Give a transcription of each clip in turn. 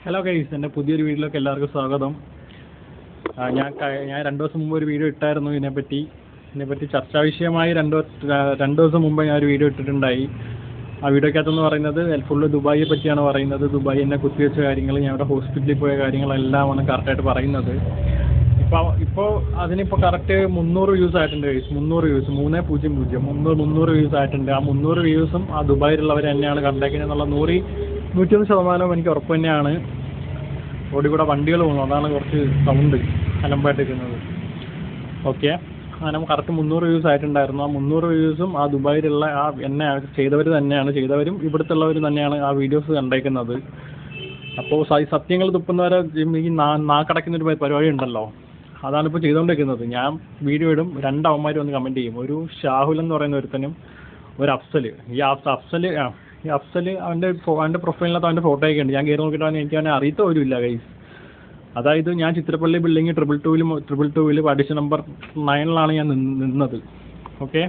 Hello guys, എൻ്റെ പുതിയൊരു വീഡിയോയിലേക്ക് എല്ലാവർക്കും സ്വാഗതം. ഞാൻ 2 ദിവസം മുമ്പ് ഒരു വീഡിയോ ഇട്ടായിരുന്നു. ഇതിനെപ്പറ്റി ചർച്ചാ വിഷയമായി രണ്ട് ദിവസം മുമ്പ് ഞാൻ ഒരു വീഡിയോ ഇട്ടിട്ടുണ്ടായി. ആ വീഡിയോക്കകത്തെന്ന് പറയുന്നത് ഫുള്ള് ദുബായിയെ പറ്റിയാണ് പറയുന്നത്. ദുബായ് എന്നെ കുത്തിവെച്ച കാര്യങ്ങൾ, ഞാൻ അവിടെ ഹോസ്പിറ്റലിൽ പോയ കാര്യങ്ങളെല്ലാമാണ് കറക്റ്റായിട്ട് പറയുന്നത്. ഇപ്പോൾ അതിനിപ്പോൾ കറക്റ്റ് 300 വ്യൂസ് ആയിട്ടുണ്ട് ഗൈസ്. 300 വ്യൂസ്, 300 വ്യൂസ് ആയിട്ടുണ്ട്. ആ 300 വ്യൂസും ആ ദുബായിലുള്ളവർ തന്നെയാണ് കണ്ടേക്കുന്നത് എന്നുള്ള 101% എനിക്ക് ഉറപ്പ് തന്നെയാണ്. റോഡിൽ കൂടെ വണ്ടികൾ പോകുന്നു, അതാണ് കുറച്ച് സൗണ്ട് അലമ്പായിട്ടിരിക്കുന്നത്. ഓക്കെ, അങ്ങനെ കറക്റ്റ് 300 വ്യൂസ് ആയിട്ടുണ്ടായിരുന്നു. ആ 300 വ്യൂസും ആ ദുബായിലുള്ള എന്നെ ചെയ്തവർ തന്നെയാണ്, ചെയ്തവരും ഇവിടുത്തെ ഉള്ളവർ തന്നെയാണ് ആ വീഡിയോസ് കണ്ടേക്കുന്നത്. അപ്പോൾ സത്യങ്ങൾ തുപ്പുന്നവരെ ഈ നാക്കടയ്ക്കുന്നൊരു പരിപാടി ഉണ്ടല്ലോ, അതാണിപ്പോൾ ചെയ്തുകൊണ്ടിരിക്കുന്നത്. ഞാൻ വീഡിയോ ഇടും, 2 അവന്മാർ വന്ന് കമൻറ്റ് ചെയ്യും. ഒരു ഷാഹുൽ എന്ന് പറയുന്ന ഒരുത്തനും ഒരു അഫ്സൽ. ഈ അഫ്സൽ അവൻ്റെ പ്രൊഫൈലിനകത്ത് അവൻ്റെ ഫോട്ടോയൊക്കെ ഉണ്ട്. ഞാൻ കയറി നോക്കിയിട്ട് എനിക്ക് അവനെ അറിയത്ത പോലും ഇല്ല ഗൈസ്. അതായത് ഞാൻ ചിത്രപ്പള്ളി ബിൽഡിംഗ് 222 അഡിഷൻ നമ്പർ 9 ഞാൻ നിന്നത്. ഓക്കെ,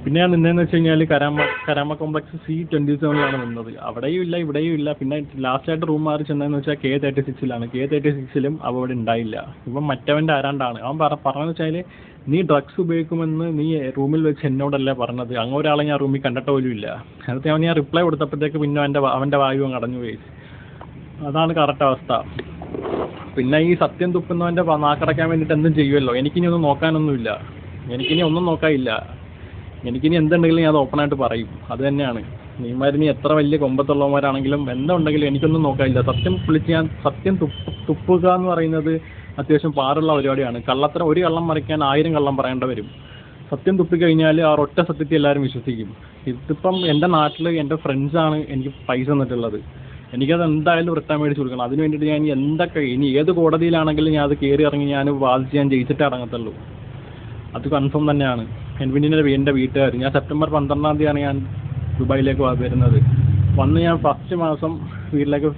പിന്നെ ഞാൻ നിന്നതെന്ന് വെച്ച് കഴിഞ്ഞാൽ കരാമ കോംപ്ലക്സ് C27 നിന്നത്. അവിടെയും ഇല്ല ഇവിടെയും ഇല്ല. പിന്നെ ലാസ്റ്റായിട്ട് റൂം മാറി ചെന്നതെന്ന് വെച്ചാൽ K36 K36 അവിടെ ഉണ്ടായില്ല. ഇപ്പം മറ്റവൻ്റെ ആരാണ്ടാണ് അവൻ പറഞ്ഞതെന്ന് വെച്ചാൽ, നീ ഡ്രഗ്സ് ഉപയോഗിക്കുമെന്ന് നീ റൂമിൽ വെച്ച് എന്നോടല്ലേ പറഞ്ഞത്. അങ്ങനെ ഒരാളെ ഞാൻ റൂമിൽ കണ്ടിട്ട് പോലും ഇല്ല. അതിനകത്ത് ഞാൻ റിപ്ലൈ കൊടുത്തപ്പോഴത്തേക്ക് പിന്നെ അവൻ്റെ വായു അടഞ്ഞു പോയി. അതാണ് കറക്റ്റ് അവസ്ഥ. പിന്നെ ഈ സത്യം തുപ്പുന്നവൻ്റെ നാക്കടയ്ക്കാൻ വേണ്ടിയിട്ട് എന്തും ചെയ്യുമല്ലോ. എനിക്കിനി ഒന്നും നോക്കാനൊന്നുമില്ല, എനിക്കിനി ഒന്നും നോക്കാനില്ല. എനിക്കിനി എന്തുണ്ടെങ്കിലും ഞാൻ അത് ഓപ്പണായിട്ട് പറയും. അത് തന്നെയാണ്. നീമാരിനി എത്ര വലിയ കൊമ്പത്തുള്ളവന്മാരാണെങ്കിലും എന്തുണ്ടെങ്കിലും എനിക്കൊന്നും നോക്കാനില്ല. സത്യം തുപ്പുക എന്ന് പറയുന്നത് അത്യാവശ്യം പാടുള്ള പരിപാടിയാണ്. ഒരു കള്ളം മറിക്കാൻ 1000 കള്ളം പറയേണ്ട വരും. സത്യം തുപ്പിക്കഴിഞ്ഞാൽ ആ ഒറ്റ സത്യത്തിൽ എല്ലാവരും വിശ്വസിക്കും. ഇതിപ്പം എൻ്റെ നാട്ടിൽ എൻ്റെ ഫ്രണ്ട്സാണ് എനിക്ക് പൈസ തന്നിട്ടുള്ളത്. എനിക്കത് എന്തായാലും റിട്ടേൺ മേടിച്ച് കൊടുക്കണം. അതിന് വേണ്ടിയിട്ട് ഞാൻ ഇനി ഏത് കോടതിയിലാണെങ്കിലും ഞാൻ അത് കയറി ഇറങ്ങി ഞാൻ വാദിച്ച് ഞാൻ ജയിച്ചിട്ടേ അടങ്ങത്തുള്ളൂ. അത് കൺഫേം തന്നെയാണ്. പിന്നെ എൻ്റെ വീട്ടുകാർ, ഞാൻ സെപ്റ്റംബർ 12 ഞാൻ ദുബായിലേക്ക് വരുന്നത്. വന്ന് ഞാൻ ഫസ്റ്റ് മാസം വീട്ടിലേക്ക്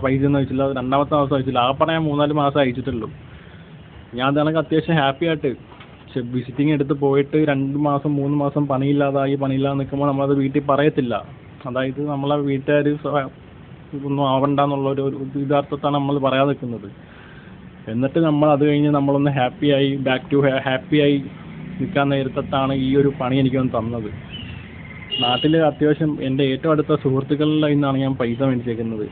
പൈസ ഒന്നും അയച്ചില്ല. 2ാമത്തെ മാസം അയച്ചില്ല. ആകപ്പാടെ ഞാൻ 3-4 മാസം അയച്ചിട്ടുള്ളൂ. ഞാൻ അതാണെങ്കിൽ അത്യാവശ്യം ഹാപ്പി ആയിട്ട് വിസിറ്റിംഗ് എടുത്ത് പോയിട്ട് 2 മാസം 3 മാസം പണിയില്ലാതെ നിൽക്കുമ്പോൾ നമ്മളത് വീട്ടിൽ പറയത്തില്ല. അതായത് നമ്മളെ വീട്ടുകാർ ഒന്നും ആവണ്ടെന്നുള്ളൊരു യഥാർത്ഥത്താണ് നമ്മൾ പറയാതെ നിൽക്കുന്നത്. എന്നിട്ട് നമ്മൾ അത് കഴിഞ്ഞ് നമ്മളൊന്ന് ഹാപ്പിയായി നിൽക്കാൻ നേരത്താണ് ഈ ഒരു പണി എനിക്കൊന്ന് തന്നത്. നാട്ടിൽ അത്യാവശ്യം എൻ്റെ ഏറ്റവും അടുത്ത സുഹൃത്തുക്കളിൽ നിന്നാണ് ഞാൻ പൈസ മേടിച്ചേക്കുന്നത്.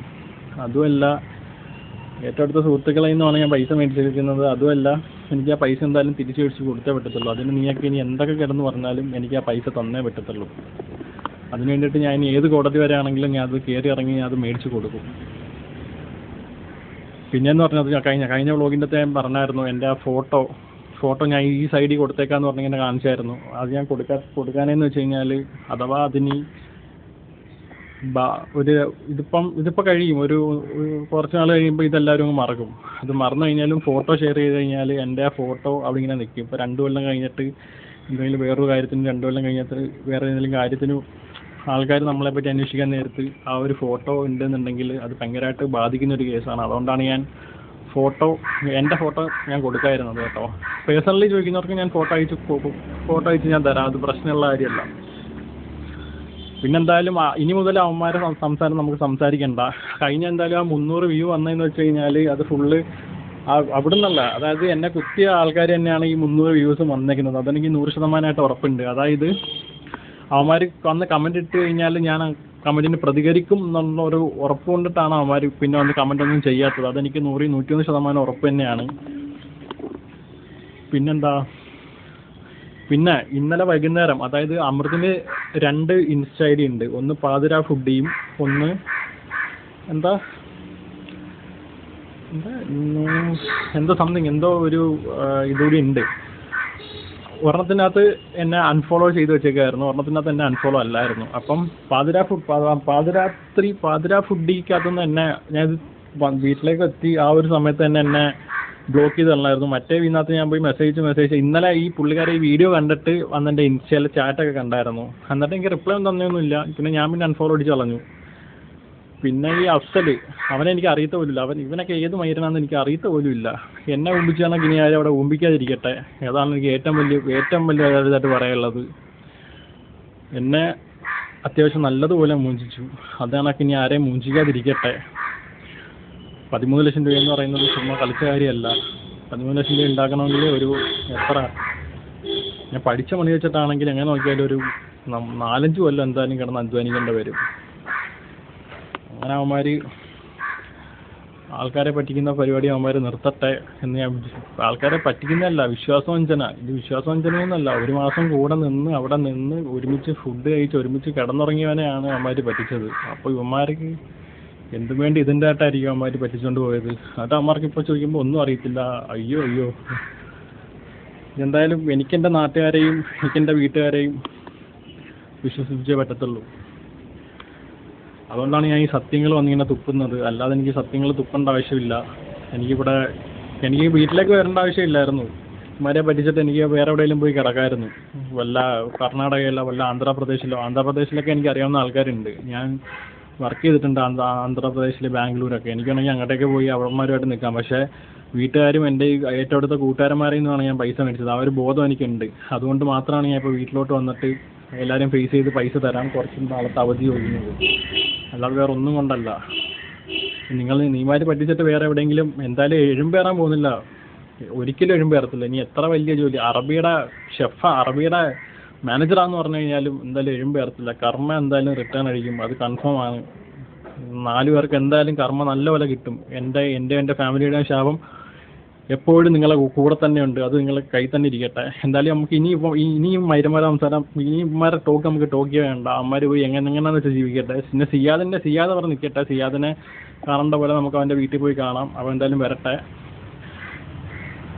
അതുമല്ല എനിക്ക് ആ പൈസ എന്തായാലും തിരിച്ചു മേടിച്ച് കൊടുത്തേ പറ്റത്തുള്ളൂ. അതിന് നീയൊക്കെ ഇനി എന്തൊക്കെ കിടന്ന് പറഞ്ഞാലും എനിക്ക് ആ പൈസ തന്നേ പറ്റത്തുള്ളൂ. അതിന് വേണ്ടിയിട്ട് ഞാൻ ഇനി ഏത് കോടതി വരെ ആണെങ്കിലും ഞാൻ അത് കയറി ഇറങ്ങി അത് മേടിച്ച് കൊടുക്കും. പിന്നെയെന്ന് പറഞ്ഞത് കഴിഞ്ഞ വ്ളോഗിൻ്റെ അകത്ത് ഞാൻ പറഞ്ഞായിരുന്നു, എൻ്റെ ആ ഫോട്ടോ ഞാൻ ഈ സൈഡിൽ കൊടുത്തേക്കാന്ന് പറഞ്ഞിങ്ങനെ കാണിച്ചായിരുന്നു. അത് ഞാൻ കൊടുക്കാനെന്ന് വെച്ച് കഴിഞ്ഞാൽ, അഥവാ അതിന് ഇതിപ്പോൾ കഴിയും, ഒരു കുറച്ച് നാൾ കഴിയുമ്പോൾ ഇതെല്ലാവരും അങ്ങ് മറക്കും. അത് മറന്നു കഴിഞ്ഞാലും ഫോട്ടോ ഷെയർ ചെയ്ത് കഴിഞ്ഞാൽ എൻ്റെ ആ ഫോട്ടോ അവിടെ ഇങ്ങനെ നിൽക്കും. ഇപ്പോൾ 2 കൊല്ലം കഴിഞ്ഞിട്ട് എന്തെങ്കിലും വേറൊരു കാര്യത്തിന്, 2 കൊല്ലം കഴിഞ്ഞിട്ട് വേറെ ഏതെങ്കിലും കാര്യത്തിന് ആൾക്കാർ നമ്മളെപ്പറ്റി അന്വേഷിക്കാൻ നേരത്ത് ആ ഒരു ഫോട്ടോ ഉണ്ടെന്നുണ്ടെങ്കിൽ അത് ഭയങ്കരമായിട്ട് ബാധിക്കുന്നൊരു കേസാണ്. അതുകൊണ്ടാണ് ഞാൻ എൻ്റെ ഫോട്ടോ ഞാൻ കൊടുക്കാതിരുന്നത് കേട്ടോ. പേഴ്സണലി ചോദിക്കുന്നവർക്ക് ഞാൻ ഫോട്ടോ അയച്ച് ഞാൻ തരാം. അത് പ്രശ്നമുള്ള കാര്യമല്ല. പിന്നെന്തായാലും ഇനി മുതൽ അവന്മാരെ സംസാരം നമുക്ക് സംസാരിക്കണ്ട. എന്തായാലും ആ 300 വ്യൂ വന്നതെന്ന് വെച്ച് കഴിഞ്ഞാൽ അത് ഫുള്ള് അവിടെ നിന്നല്ല, അതായത് എന്നെ കുത്തിയ ആൾക്കാർ തന്നെയാണ് ഈ 300 വ്യൂസും വന്നേക്കുന്നത്. അതെനിക്ക് 100% ഉറപ്പുണ്ട്. അതായത് അവന്മാർ വന്ന് കമൻറ്റ് ഇട്ട് കഴിഞ്ഞാൽ ഞാൻ കമൻറ്റിന് പ്രതികരിക്കും എന്നുള്ള ഒരു ഉറപ്പ് കൊണ്ടിട്ടാണ് അവന്മാർ പിന്നെ വന്ന് കമൻ്റ് ഒന്നും ചെയ്യാത്തത്. അതെനിക്ക് 101% ഉറപ്പ് തന്നെയാണ്. പിന്നെ ഇന്നലെ വൈകുന്നേരം, അതായത് അമൃതിന് 2 ഇൻസ്റ്റ ID ഉണ്ട്. ഒന്ന് പാതിര ഫുഡിയും ഒന്ന് എന്തോ ഒരു ഇതുകൂടി ഉണ്ട്. ഒരെണ്ണത്തിനകത്ത് എന്നെ അൺഫോളോ ചെയ്ത് വെച്ചേക്കായിരുന്നു, ഒരെണ്ണത്തിനകത്ത് എന്നെ അൺഫോളോ അല്ലായിരുന്നു. അപ്പം പാതിര ഫുഡിക്കകത്തുനിന്ന് എന്നെ ഞാൻ വീട്ടിലേക്ക് എത്തി ആ ഒരു സമയത്ത് തന്നെ എന്നെ ബ്ലോക്ക് ചെയ്ത് തരണമായിരുന്നു. മറ്റേ ഇതിനകത്ത് ഞാൻ പോയി മെസ്സേജ് ഇന്നലെ ഈ പുള്ളിക്കാരെ ഈ വീഡിയോ കണ്ടിട്ട് വന്ന് എൻ്റെ ഇൻസ്റ്റയിലെ ചാറ്റൊക്കെ കണ്ടായിരുന്നു. എന്നിട്ട് എനിക്ക് റിപ്ലൈ ഒന്നും തന്നെയൊന്നുമില്ല. പിന്നെ ഞാൻ അൺഫോളോ അടിച്ച് കളഞ്ഞു. പിന്നെ ഈ അഫ്സൽ, അവനെ എനിക്ക് അറിയത്ത പോലും ഇല്ല. ഇവനൊക്കെ ഏത് മൈരനാണെന്ന് എനിക്ക് അറിയത്ത പോലും ഇല്ല. എന്നെ ഊമ്പിച്ചാണെങ്കിൽ ഇനി ആരും അവിടെ ഊമ്പിക്കാതിരിക്കട്ടെ. അതാണ് എനിക്ക് ഏറ്റവും വലിയ ഇതായിട്ട് പറയാനുള്ളത്. അത്യാവശ്യം നല്ലതുപോലെ മൂഞ്ചിച്ചു. അത് കണക്ക് ഇനി ആരെയും മൂഞ്ചിക്കാതിരിക്കട്ടെ. 13 ലക്ഷം രൂപയെന്ന് പറയുന്നത് ചുമ്മാ കളിച്ച കാര്യമല്ല. 13 ലക്ഷം രൂപ ഉണ്ടാക്കണമെങ്കിൽ ഒരു എത്ര ഞാൻ പഠിച്ച പണി വെച്ചിട്ടാണെങ്കിൽ എങ്ങനെ നോക്കിയാലും ഒരു 4-5 കൊല്ലം എന്തായാലും കിടന്ന് അധ്വാനിക്കേണ്ടി വരും. അങ്ങനെ അവന്മാർ ആൾക്കാരെ പറ്റിക്കുന്ന പരിപാടി അവന്മാർ നിർത്തട്ടെ എന്ന് ഞാൻ ആൾക്കാരെ പറ്റിക്കുന്നതല്ല, വിശ്വാസവഞ്ചന. ഇത് വിശ്വാസവഞ്ചനയൊന്നുമല്ല. ഒരു മാസം കൂടെ നിന്ന് അവിടെ നിന്ന് ഒരുമിച്ച് ഫുഡ് കഴിച്ച് ഒരുമിച്ച് കിടന്നുറങ്ങിയവനെയാണ് അവന്മാർ പറ്റിച്ചത്. അപ്പോൾ ഇവന്മാർക്ക് എന്തും വേണ്ടി ഇതിൻ്റെ ആയിട്ടായിരിക്കും അവന്മാർ പറ്റിച്ചുകൊണ്ട് പോയത്. അത് അവന്മാർക്ക് ഇപ്പോൾ ചോദിക്കുമ്പോൾ ഒന്നും അറിയത്തില്ല. അയ്യോ. എന്തായാലും എനിക്കെൻ്റെ നാട്ടുകാരെയും എനിക്കെൻ്റെ വീട്ടുകാരെയും വിശ്വസിച്ചേ പറ്റത്തുള്ളൂ. അതുകൊണ്ടാണ് ഞാൻ ഈ സത്യങ്ങൾ വന്നിങ്ങനെ തുപ്പുന്നത്. അല്ലാതെ എനിക്ക് സത്യങ്ങൾ തുപ്പേണ്ട ആവശ്യമില്ല. എനിക്ക് വീട്ടിലേക്ക് വരേണ്ട ആവശ്യമില്ലായിരുന്നു. ഇവന്മാരെ പറ്റിച്ചിട്ട് എനിക്ക് വേറെ എവിടെയെങ്കിലും പോയി കിടക്കാമായിരുന്നു. വല്ല കർണാടകയിലോ വല്ല ആന്ധ്രാപ്രദേശിലൊക്കെ എനിക്ക് അറിയാവുന്ന ആൾക്കാരുണ്ട്. ഞാൻ വർക്ക് ചെയ്തിട്ടുണ്ട് ആന്ധ്രാപ്രദേശിൽ, ബാംഗ്ലൂരൊക്കെ. എനിക്കാണെങ്കിൽ അങ്ങോട്ടേക്ക് പോയി അവന്മാരുമായിട്ട് നിൽക്കാം. പക്ഷേ വീട്ടുകാരും എൻ്റെ ഏറ്റവും അടുത്ത കൂട്ടുകാരന്മാരിൽ നിന്നാണ് ഞാൻ പൈസ മേടിച്ചത്. ആ ഒരു ബോധം എനിക്കുണ്ട്. അതുകൊണ്ട് മാത്രമാണ് ഞാൻ ഇപ്പോൾ വീട്ടിലോട്ട് വന്നിട്ട് എല്ലാവരും ഫേസ് ചെയ്ത് പൈസ തരാൻ കുറച്ച് നാളത്തെ അവധി ചോദിക്കുന്നത്. അല്ലാതെ വേറെ ഒന്നും കൊണ്ടല്ല. നീമാര് പറ്റിച്ചിട്ട് വേറെ എവിടെയെങ്കിലും എന്തായാലും എഴുമ്പേറാൻ പോകുന്നില്ല. ഒരിക്കലും എഴുമ്പേറത്തില്ല. ഇനി എത്ര വലിയ ജോലി, അറബിയുടെ അറബിയുടെ മാനേജറാന്ന് പറഞ്ഞു കഴിഞ്ഞാലും എന്തായാലും എഴുമ്പേറത്തില്ല. കർമ്മ എന്തായാലും റിട്ടേൺ അടിക്കും. അത് കൺഫേം ആണ്. 4 പേർക്ക് എന്തായാലും കർമ്മ നല്ല പോലെ കിട്ടും. എൻ്റെ ഫാമിലിയുടെ ശാപം എപ്പോഴും നിങ്ങളെ കൂടെ തന്നെ ഉണ്ട്. അത് നിങ്ങളെ കൈ തന്നെ ഇരിക്കട്ടെ. എന്തായാലും നമുക്ക് ഇനിയും മൈരന്മാരെ സംസാരം, ഇനിമാരെ ടോക്ക് നമുക്ക് ടോക്കിയേ വേണ്ട. അമ്മമാർ പോയി എങ്ങനെയാണെന്ന് വെച്ചാൽ ജീവിക്കട്ടെ. പിന്നെ സിയാദ് പറഞ്ഞ് നിൽക്കട്ടെ. സിയാദിനെ കാണേണ്ട പോലെ നമുക്ക് അവൻ്റെ വീട്ടിൽ പോയി കാണാം. അവൻ എന്തായാലും വരട്ടെ.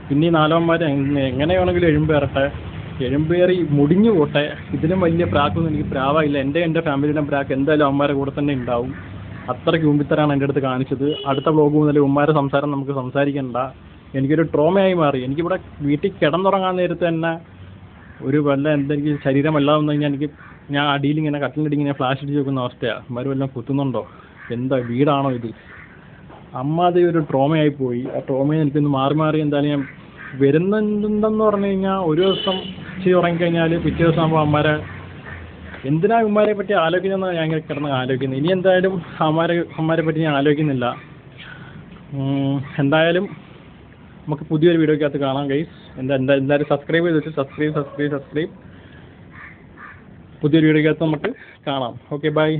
പിന്നെ ഈ 4 എങ്ങനെ വേണമെങ്കിലും എഴുമ്പേറട്ടെ. എഴുമ്പേറി മുടിഞ്ഞു പോട്ടെ. ഇതിലും വലിയ പ്രാക്കൊന്നും എനിക്ക് പ്രാവായില്ല. എൻ്റെ ഫാമിലിയുടെ പ്രാക്ക് എന്തായാലും അവന്മാരെ കൂടെ തന്നെ ഉണ്ടാവും. അത്രയ്ക്ക് ഉമ്പിത്തരാണ് എൻ്റെ അടുത്ത് കാണിച്ചത്. അടുത്ത വ്ലോഗ് മുതൽ ഉമ്മാരെ സംസാരം നമുക്ക് സംസാരിക്കണ്ട. എനിക്കൊരു ട്രോമയായി മാറി. എനിക്കിവിടെ വീട്ടിൽ കിടന്നുറങ്ങാൻ നേരത്ത് തന്നെ ഒരു എന്തെങ്കിലും ശരീരം വല്ലാതെ വന്നു കഴിഞ്ഞാൽ ഞാൻ അടിയിൽ ഇങ്ങനെ കട്ടിലിൻ്റെ ഇങ്ങനെ ഫ്ലാഷ് അടിച്ച് വെക്കുന്ന അവസ്ഥയാണ്. അമ്മമാർ വല്ലതും കുത്തുന്നുണ്ടോ, എന്താ വീടാണോ ഇത്? അത് ഒരു ട്രോമയായി പോയി. ആ ട്രോമയെ എനിക്കൊന്ന് മാറി എന്തായാലും ഞാൻ വരുന്നുണ്ടെന്ന് പറഞ്ഞു കഴിഞ്ഞാൽ ഒരു ദിവസം ഇച്ചിരി ഉറങ്ങിക്കഴിഞ്ഞാൽ പിറ്റേ ദിവസം ആകുമ്പോൾ എന്തിനാ ഉമ്മാരെ പറ്റി ആലോചിക്കുന്നതെന്ന് ഞാൻ കിടന്ന് ആലോചിക്കുന്നത്. ഇനി എന്തായാലും അമ്മമാരെ പറ്റി ഞാൻ ആലോചിക്കുന്നില്ല. എന്തായാലും നമുക്ക് പുതിയൊരു വീഡിയോയ്ക്കകത്ത് കാണാം ഗൈസ്. എന്തായാലും സബ്സ്ക്രൈബ് ചെയ്തിട്ട് സബ്സ്ക്രൈബ് പുതിയൊരു വീഡിയോയ്ക്കകത്ത് നമുക്ക് കാണാം. Okay, by.